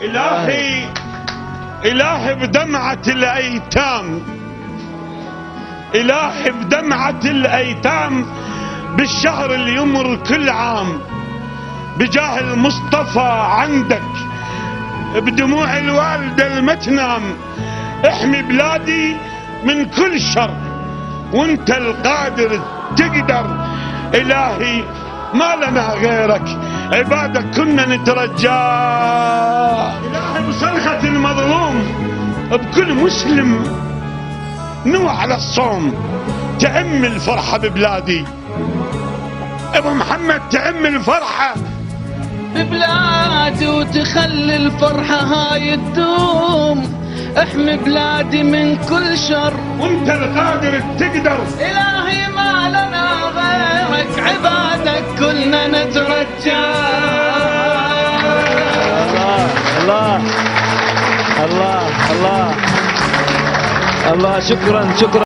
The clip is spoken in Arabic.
إلهي إلهي بدمعة الأيتام، إلهي بدمعة الأيتام بالشهر اللي يمر كل عام، بجاه المصطفى عندك بدموع الوالدة المتنام، احمي بلادي من كل شر وانت القادر تقدر. إلهي ما لنا غيرك، عبادك كنا نترجاه. إلهي بصرخة المظلوم بكل مسلم نوى على الصوم، تعم الفرحة ببلادي ابو محمد، تعم الفرحة ببلادي وتخلي الفرحة هاي تدوم، احمي بلادي من كل شر وانت القادر تقدر. إلهي ما لنا غيرك، عبادك كلنا نترجى. الله الله الله الله، شكرا شكرا.